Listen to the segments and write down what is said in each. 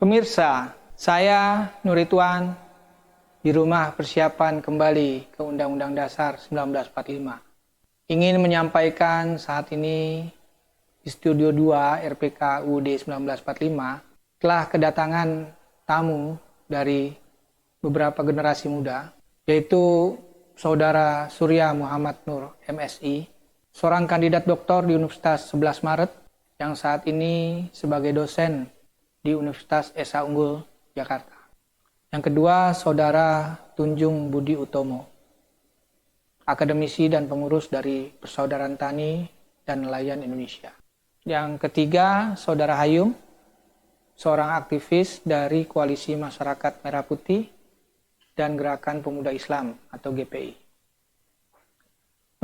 Pemirsa, saya Nurituan di rumah persiapan kembali ke Undang-Undang Dasar 1945. Ingin menyampaikan saat ini di Studio 2 RPK UUD 1945 telah kedatangan tamu dari beberapa generasi muda, yaitu Saudara Surya Muhammad Nur, MSI, seorang kandidat doktor di Universitas 11 Maret yang saat ini sebagai dosen di Universitas Esa Unggul, Jakarta. Yang kedua, Saudara Tunjung Budi Utomo, akademisi dan pengurus dari Persaudaraan Tani dan Nelayan Indonesia. Yang ketiga, Saudara Hayum, seorang aktivis dari Koalisi Masyarakat Merah Putih dan Gerakan Pemuda Islam atau GPI.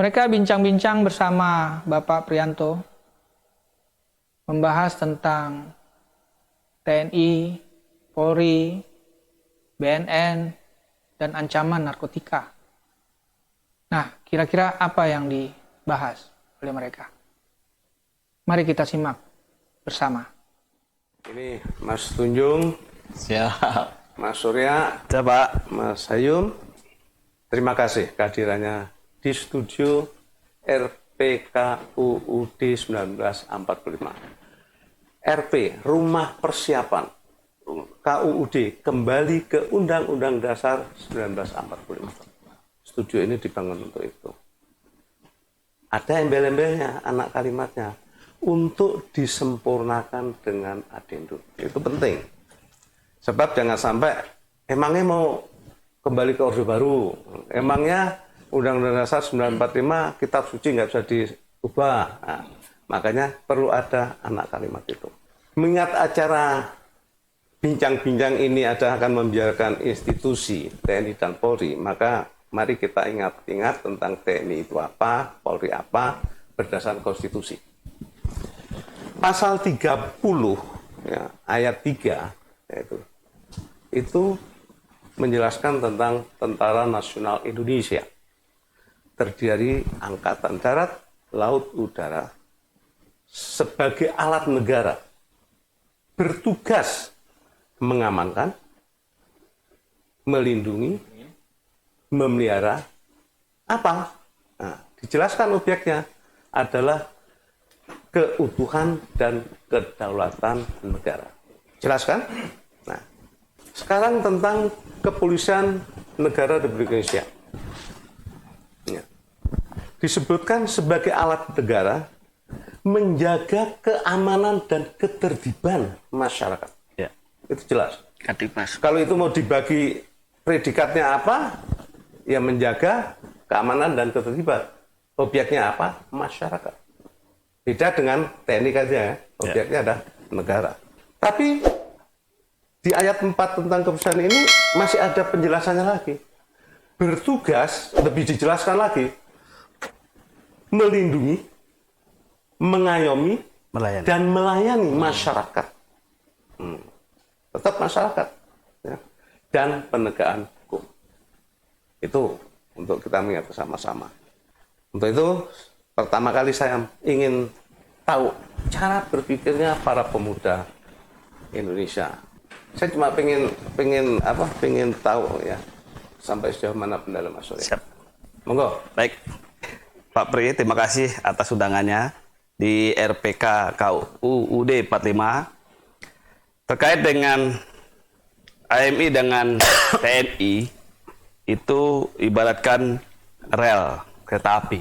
Mereka bincang-bincang bersama Bapak Priyanto, membahas tentang TNI, Polri, BNN, dan ancaman narkotika. Nah, kira-kira apa yang dibahas oleh mereka? Mari kita simak bersama. Ini Mas Tunjung, Siap. Mas Surya, Siap, Pak. Mas Hayum. Terima kasih kehadirannya di studio RPK UUD 1945. RP, Rumah Persiapan KUUD, kembali ke Undang-Undang Dasar 1945. Studio ini dibangun untuk itu. Ada embel-embelnya, anak kalimatnya, untuk disempurnakan dengan adendum. Itu penting. Sebab jangan sampai, emangnya mau kembali ke Orde Baru, emangnya Undang-Undang Dasar 1945, kitab suci nggak bisa diubah. Nah, makanya perlu ada anak kalimat itu. Mengingat acara bincang-bincang ini akan membiarkan institusi TNI dan Polri, maka mari kita ingat-ingat tentang TNI itu apa, Polri apa, berdasarkan konstitusi. Pasal 30 ya, ayat 3 itu menjelaskan tentang Tentara Nasional Indonesia, terdiri Angkatan Darat, Laut, Udara, sebagai alat negara, bertugas mengamankan, melindungi, memelihara, apa? Nah, dijelaskan objeknya adalah keutuhan dan kedaulatan negara. Jelaskan? Nah, sekarang tentang kepolisian negara Republik Indonesia. Ya. Disebutkan sebagai alat negara menjaga keamanan dan ketertiban masyarakat. Ya. Itu jelas. Katipas. Kalau itu mau dibagi predikatnya apa? Ya menjaga keamanan dan ketertiban. Objeknya apa? Masyarakat. Beda dengan TNI saja, objeknya ada negara. Tapi di ayat 4 tentang kepolisian ini masih ada penjelasannya lagi. Bertugas, lebih dijelaskan lagi, melindungi, mengayomi, dan melayani masyarakat. Tetap masyarakat. Ya. Dan penegakan hukum. Itu untuk kita mengingat bersama-sama. Untuk itu, pertama kali saya ingin tahu cara berpikirnya para pemuda Indonesia. Saya cuma pengen tahu ya sampai sejauh mana pendalaman Mas Surya. Siap. Monggo. Baik. Pak Pri, terima kasih atas undangannya di RPK KUUD 45 terkait dengan AMI dengan TNI itu ibaratkan rel kereta api.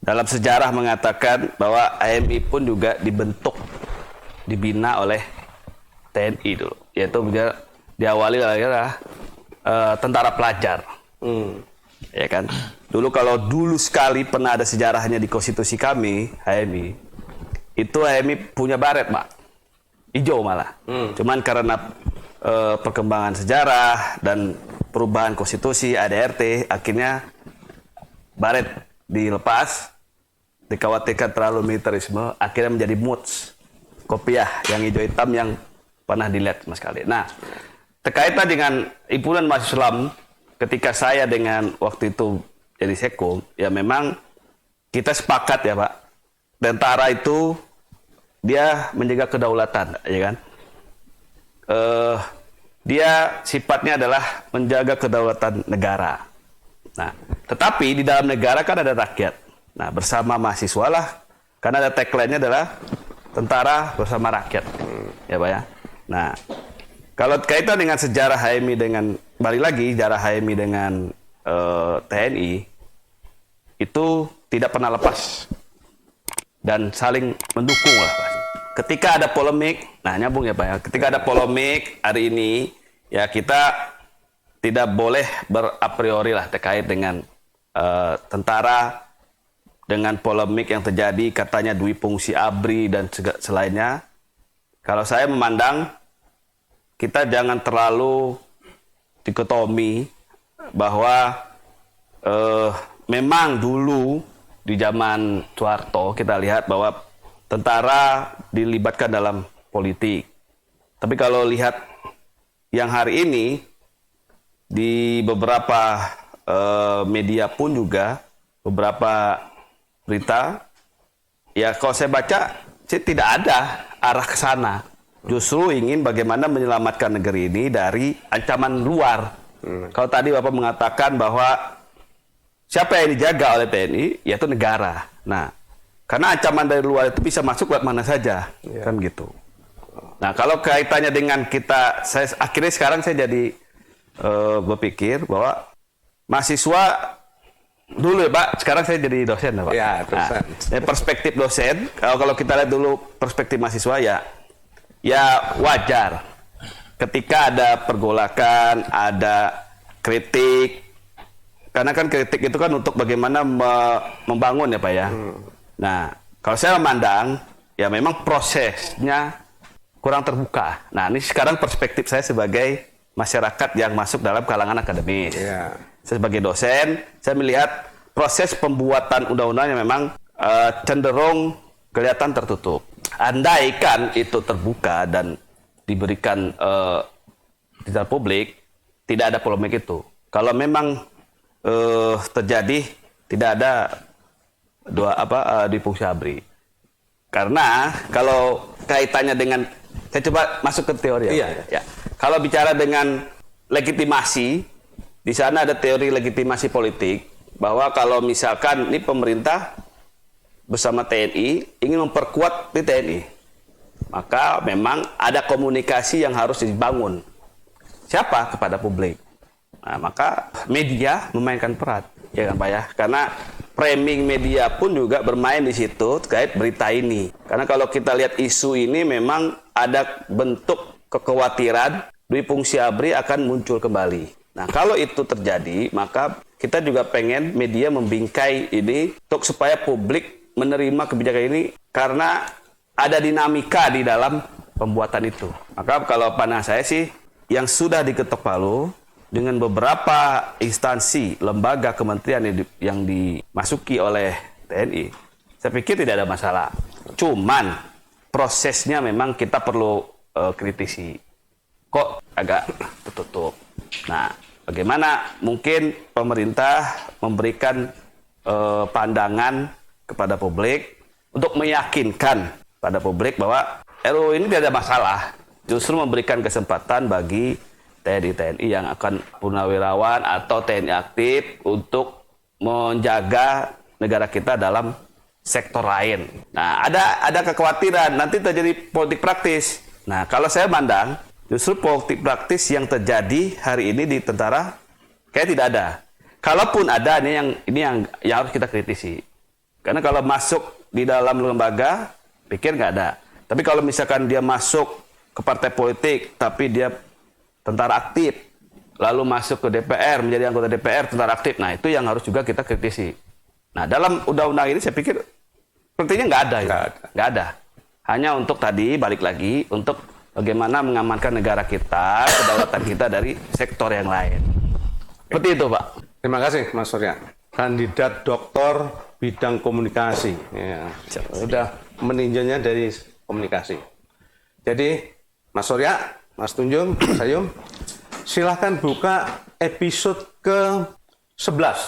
Dalam sejarah mengatakan bahwa AMI pun juga dibina oleh TNI dulu, yaitu diawali oleh tentara pelajar. Ya kan? Dulu sekali pernah ada sejarahnya di konstitusi kami, AMI. Itu AMI punya baret, Pak. Hijau malah. Cuman karena perkembangan sejarah dan perubahan konstitusi, ADRT, akhirnya baret dilepas, dikhawatirkan terlalu militerisme, akhirnya menjadi MUTS, kopiah yang hijau hitam yang pernah dilihat mas kali. Nah, terkaitan dengan himpunan mahasiswa Islam, ketika saya dengan waktu itu jadi Sekom, ya memang kita sepakat ya Pak, tentara itu dia menjaga kedaulatan, ya kan? dia sifatnya adalah menjaga kedaulatan negara. Nah, tetapi di dalam negara kan ada rakyat. Nah, bersama mahasiswa lah, karena ada tagline-nya adalah tentara bersama rakyat. Ya, Pak ya. Nah, kalau kaitan dengan sejarah HMI dengan, balik lagi, sejarah HMI dengan TNI, itu tidak pernah lepas. Dan saling mendukung lah, Pak. Ketika ada polemik, nah nyambung ya Pak ya, ketika ada polemik hari ini, ya kita tidak boleh berapriori priori lah terkait dengan tentara, dengan polemik yang terjadi katanya dui fungsi ABRI dan selainnya. Kalau saya memandang kita jangan terlalu dikotomi bahwa memang dulu di zaman Soeharto kita lihat bahwa tentara dilibatkan dalam politik. Tapi kalau lihat yang hari ini di beberapa media pun juga beberapa berita, ya kalau saya baca sih tidak ada arah ke sana. Justru ingin bagaimana menyelamatkan negeri ini dari ancaman luar. Kalau tadi Bapak mengatakan bahwa siapa yang dijaga oleh TNI, yaitu negara. Nah, karena ancaman dari luar itu bisa masuk lewat mana saja, kan gitu. Nah, kalau kaitannya dengan kita, akhirnya sekarang saya jadi berpikir bahwa mahasiswa dulu ya Pak, sekarang saya jadi dosen ya Pak. Ya, dosen. Nah, perspektif dosen, kalau kita lihat dulu perspektif mahasiswa ya wajar. Ketika ada pergolakan, ada kritik, karena kan kritik itu kan untuk bagaimana membangun ya Pak ya. Nah, kalau saya memandang, ya memang prosesnya kurang terbuka. Nah, ini sekarang perspektif saya sebagai masyarakat yang masuk dalam kalangan akademis. Yeah. Saya sebagai dosen, saya melihat proses pembuatan undang-undangnya memang cenderung kelihatan tertutup. Andaikan itu terbuka dan diberikan di dalam publik, tidak ada polemik itu. Kalau memang terjadi, tidak ada di fungsi ABRI. Karena kalau kaitannya dengan, saya coba masuk ke teori ya. Iya. Ya. Kalau bicara dengan legitimasi, di sana ada teori legitimasi politik bahwa kalau misalkan ini pemerintah bersama TNI ingin memperkuat di TNI, maka memang ada komunikasi yang harus dibangun. Siapa? Kepada publik. Nah, maka media memainkan peran, ya kan Pak ya? Karena framing media pun juga bermain di situ terkait berita ini. Karena kalau kita lihat isu ini memang ada bentuk kekhawatiran dui fungsi ABRI akan muncul kembali. Nah, kalau itu terjadi, maka kita juga pengen media membingkai ini untuk supaya publik menerima kebijakan ini karena ada dinamika di dalam pembuatan itu. Maka kalau pandangan saya sih, yang sudah diketok palu dengan beberapa instansi, lembaga, kementerian yang dimasuki oleh TNI, saya pikir tidak ada masalah. Cuman prosesnya memang kita perlu kritisi. Kok agak tertutup. Nah, bagaimana mungkin pemerintah memberikan pandangan kepada publik untuk meyakinkan pada publik bahwa RUU ini tidak ada masalah. Justru memberikan kesempatan bagi TNI yang akan purnawirawan atau TNI aktif untuk menjaga negara kita dalam sektor lain. Nah, ada kekhawatiran nanti terjadi politik praktis. Nah, kalau saya mandang justru politik praktis yang terjadi hari ini di tentara kayak tidak ada. Kalaupun ada, ini yang harus kita kritisi. Karena kalau masuk di dalam lembaga, pikir nggak ada. Tapi kalau misalkan dia masuk ke partai politik, tapi dia tentara aktif, lalu masuk ke DPR, menjadi anggota DPR, tentara aktif, nah itu yang harus juga kita kritisi. Nah, dalam undang-undang ini saya pikir sepertinya nggak ada. Nggak ada. Hanya untuk tadi, balik lagi, untuk bagaimana mengamankan negara kita, kedaulatan kita dari sektor yang lain. Seperti itu, Pak. Terima kasih, Mas Surya. Kandidat doktor bidang komunikasi. Ya, sudah meninjaunya dari komunikasi. Jadi, Mas Surya, Mas Tunjung, Mas Ayum, silahkan buka episode ke-11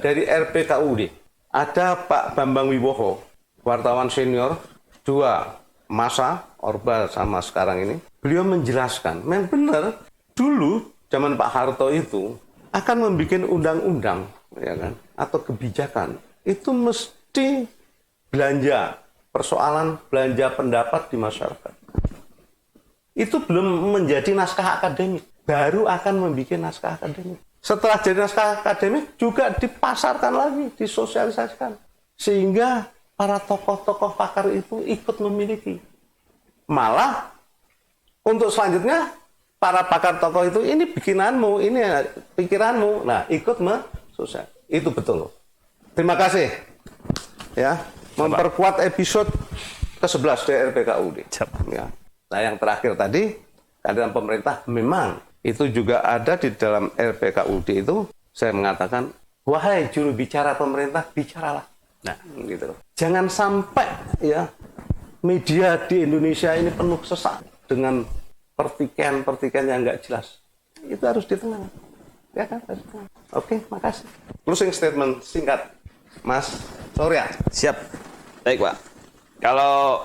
dari RPKUUD. Ada Pak Bambang Wibowo, wartawan senior, 2 masa Orba sama sekarang ini, beliau menjelaskan, memang benar, dulu zaman Pak Harto itu akan membuat undang-undang, ya kan, atau kebijakan, itu mesti belanja, persoalan belanja pendapat di masyarakat. Itu belum menjadi naskah akademik, baru akan membuat naskah akademik. Setelah jadi naskah akademik juga dipasarkan lagi, disosialisasikan. Sehingga para tokoh-tokoh pakar itu ikut memiliki. Malah untuk selanjutnya para pakar tokoh itu ini bikinanmu, ini pikiranmu. Nah, ikut sosial. Itu betul. Terima kasih. Ya, memperkuat episode ke-11 dari RPKUD. Ya. Nah, yang terakhir tadi, kehadiran pemerintah memang itu juga ada di dalam RPKUD itu. Saya mengatakan, wahai juru bicara pemerintah, bicaralah. Nah, gitu loh. Jangan sampai ya media di Indonesia ini penuh sesak dengan pertikaian-pertikaian yang nggak jelas. Itu harus ditenang. Ya kan? Oke, makasih. Closing statement singkat, Mas Surya. Siap. Baik, Pak. Kalau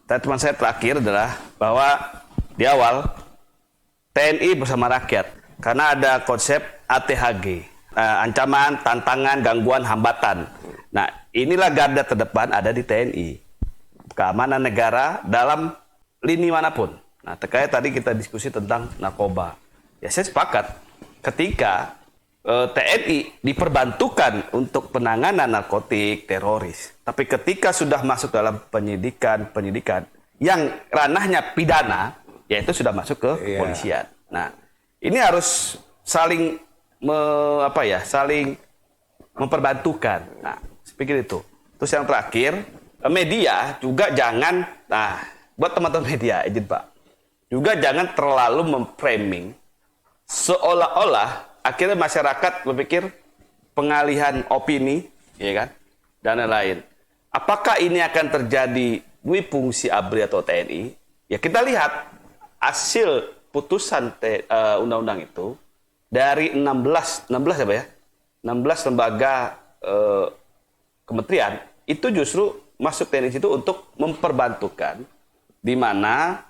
statement saya terakhir adalah bahwa di awal TNI bersama rakyat, karena ada konsep ATHG, ancaman, tantangan, gangguan, hambatan. Nah, inilah garda terdepan ada di TNI. Keamanan negara dalam lini manapun. Nah, terkait tadi kita diskusi tentang narkoba. Ya, saya sepakat ketika TNI diperbantukan untuk penanganan narkotik, teroris. Tapi ketika sudah masuk dalam penyidikan yang ranahnya pidana, yaitu sudah masuk ke kepolisian. Nah, ini harus saling saling memperbantukan. Nah, pikir itu. Terus yang terakhir, media juga jangan, buat teman-teman media, izin Pak, juga jangan terlalu memframing seolah-olah akhirnya masyarakat berpikir pengalihan opini, ya kan, dan lain-lain. Apakah ini akan terjadi dui fungsi ABRI atau TNI? Ya kita lihat hasil putusan undang-undang itu dari 16 apa ya? 16 lembaga kementerian itu justru masuk TNI itu untuk memperbantukan di mana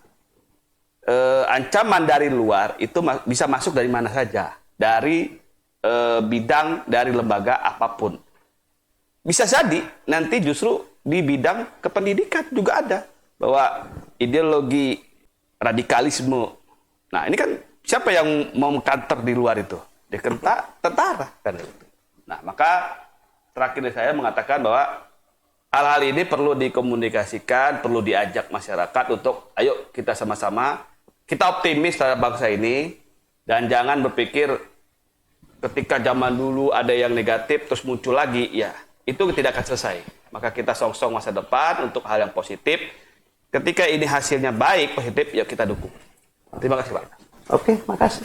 ancaman dari luar itu bisa masuk dari mana saja, dari bidang, dari lembaga apapun. Bisa jadi nanti justru di bidang kependidikan juga ada bahwa ideologi radikalisme. Nah, ini kan siapa yang mau mengkanter di luar itu? Dia tentara kan. Nah, maka terakhir saya mengatakan bahwa hal-hal ini perlu dikomunikasikan, perlu diajak masyarakat untuk ayo kita sama-sama, kita optimis terhadap bangsa ini, dan jangan berpikir ketika zaman dulu ada yang negatif terus muncul lagi, ya itu tidak akan selesai. Maka kita song-song masa depan untuk hal yang positif. Ketika ini hasilnya baik, positif, ya kita dukung. Terima kasih Pak. Oke, makasih.